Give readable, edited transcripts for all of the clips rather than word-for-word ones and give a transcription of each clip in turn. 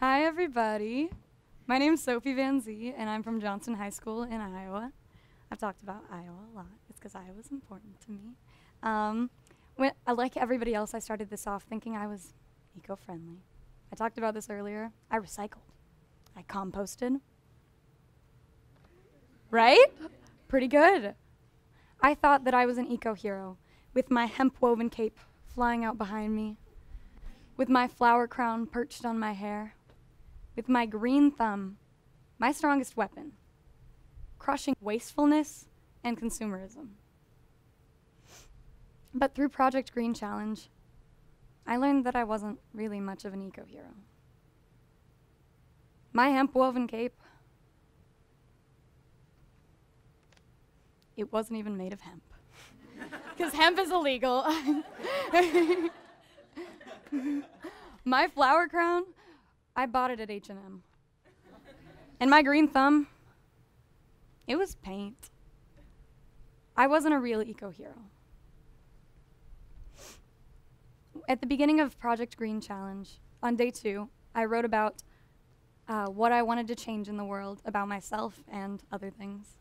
Hi, everybody. My name is Sophie VanZee, and I'm from Johnston High School in Iowa. I've talked about Iowa a lot. It's because Iowa's important to me. Like everybody else, I started this off thinking I was eco-friendly. I talked about this earlier. I recycled. I composted. Right? Pretty good. I thought that I was an eco-hero, with my hemp-woven cape flying out behind me, with my flower crown perched on my hair, with my green thumb, my strongest weapon, crushing wastefulness and consumerism. But through Project Green Challenge, I learned that I wasn't really much of an eco-hero. My hemp-woven cape, it wasn't even made of hemp, because hemp is illegal. My flower crown, I bought it at H&M. And my green thumb, it was paint. I wasn't a real eco-hero. At the beginning of Project Green Challenge, on day 2, I wrote about what I wanted to change in the world about myself and other things.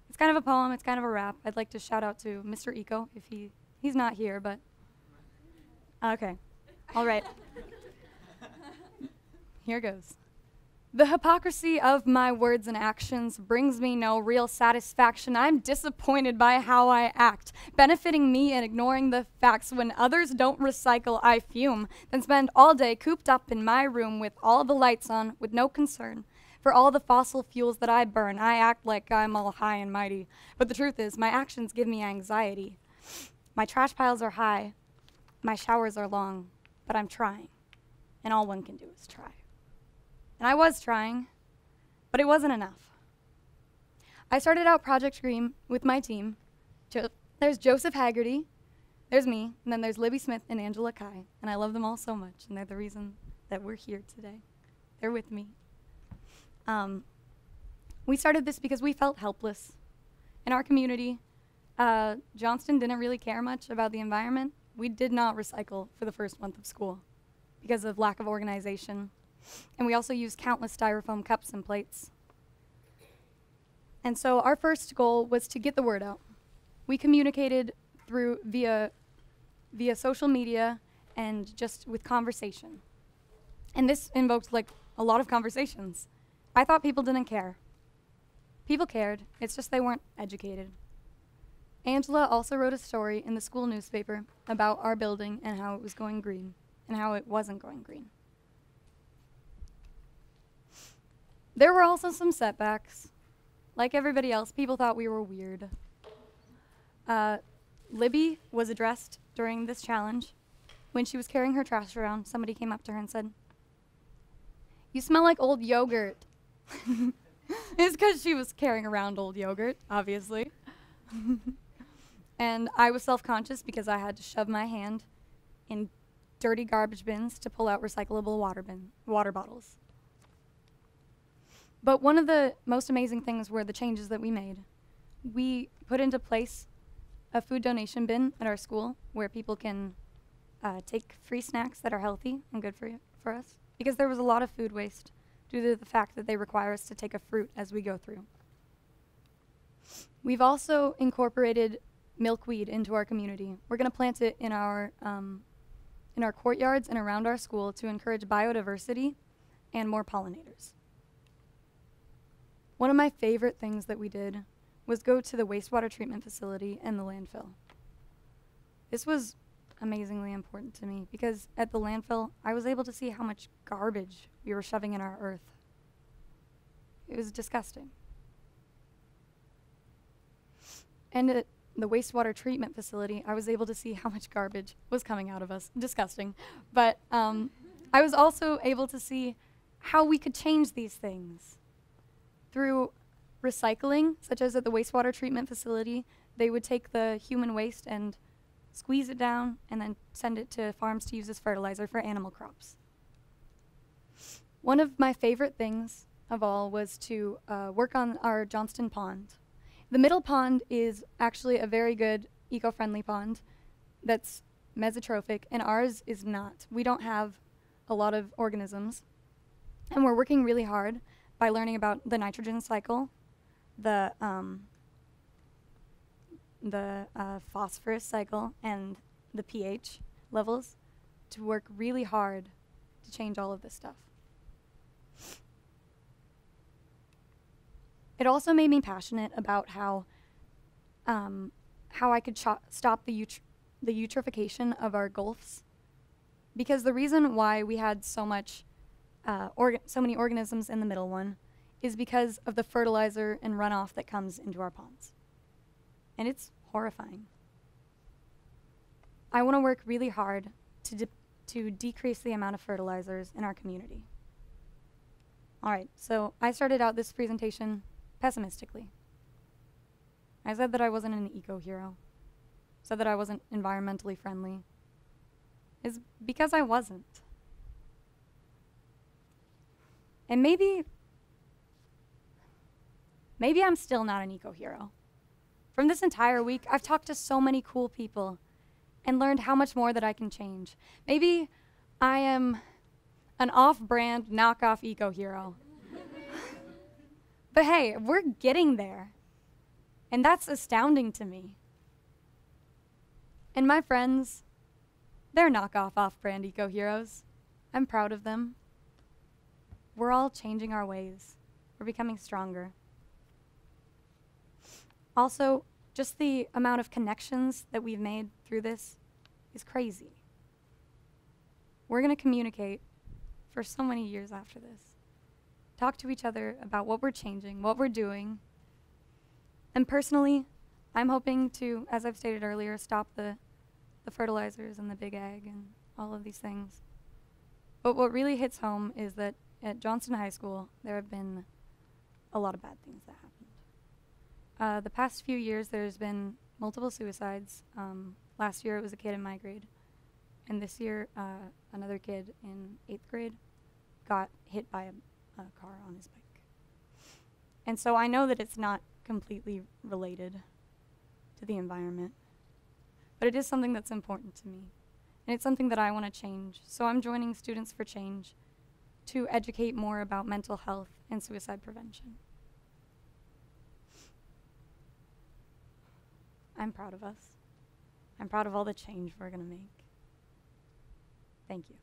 It's kind of a poem, it's kind of a rap. I'd like to shout out to Mr. Eco, if he's not here, but okay, all right. Here goes. The hypocrisy of my words and actions brings me no real satisfaction. I'm disappointed by how I act, benefiting me and ignoring the facts. When others don't recycle, I fume, then spend all day cooped up in my room with all the lights on, with no concern for all the fossil fuels that I burn. I act like I'm all high and mighty, but the truth is my actions give me anxiety. My trash piles are high, my showers are long, but I'm trying, and all one can do is try. And I was trying, but it wasn't enough. I started out Project Green with my team. There's Joseph Haggerty, there's me, and then there's Libbie Smith and Angela Cai, and I love them all so much, and they're the reason that we're here today. They're with me. We started this because we felt helpless. In our community, Johnston didn't really care much about the environment. We did not recycle for the first month of school because of lack of organization. And we also used countless styrofoam cups and plates. And so our first goal was to get the word out. We communicated via social media and just with conversation. And this invoked like a lot of conversations. I thought people didn't care. People cared, it's just they weren't educated. Angela also wrote a story in the school newspaper about our building and how it was going green and how it wasn't going green. There were also some setbacks. Like everybody else, people thought we were weird. Libbie was addressed during this challenge. When she was carrying her trash around, somebody came up to her and said, "You smell like old yogurt." It's because she was carrying around old yogurt, obviously. And I was self-conscious because I had to shove my hand in dirty garbage bins to pull out recyclable water bottles. But one of the most amazing things were the changes that we made. We put into place a food donation bin at our school where people can take free snacks that are healthy and good for us, because there was a lot of food waste due to the fact that they require us to take a fruit as we go through. We've also incorporated milkweed into our community. We're going to plant it in our courtyards and around our school to encourage biodiversity and more pollinators. One of my favorite things that we did was go to the wastewater treatment facility and the landfill. This was amazingly important to me because at the landfill, I was able to see how much garbage we were shoving in our earth. It was disgusting. And at the wastewater treatment facility, I was able to see how much garbage was coming out of us. Disgusting. But I was also able to see how we could change these things. Through recycling, such as at the wastewater treatment facility, they would take the human waste and squeeze it down and then send it to farms to use as fertilizer for animal crops. One of my favorite things of all was to work on our Johnston pond. The middle pond is actually a very good eco-friendly pond that's mesotrophic, and ours is not. We don't have a lot of organisms. And we're working really hard by learning about the nitrogen cycle, the phosphorus cycle, and the pH levels, to work really hard to change all of this stuff. It also made me passionate about how I could stop the eutrophication of our gulfs, because the reason why we had so many organisms in the middle one is because of the fertilizer and runoff that comes into our ponds. And it's horrifying. I want to work really hard to decrease the amount of fertilizers in our community. All right, so I started out this presentation pessimistically. I said that I wasn't an eco-hero, said that I wasn't environmentally friendly. It's because I wasn't. And maybe I'm still not an eco-hero. From this entire week, I've talked to so many cool people and learned how much more that I can change. Maybe I am an off-brand, knockoff eco-hero. But hey, we're getting there. And that's astounding to me. And my friends, they're knockoff, off-brand eco-heroes. I'm proud of them. We're all changing our ways. We're becoming stronger. Also, just the amount of connections that we've made through this is crazy. We're going to communicate for so many years after this. Talk to each other about what we're changing, what we're doing. And personally, I'm hoping to, as I've stated earlier, stop the fertilizers and the big ag and all of these things. But what really hits home is that at Johnston High School, there have been a lot of bad things that happened. The past few years, there's been multiple suicides. Last year, it was a kid in my grade. And this year, another kid in 8th grade got hit by a car on his bike. And so I know that it's not completely related to the environment, but it is something that's important to me. And it's something that I want to change. So I'm joining Students for Change to educate more about mental health and suicide prevention. I'm proud of us. I'm proud of all the change we're going to make. Thank you.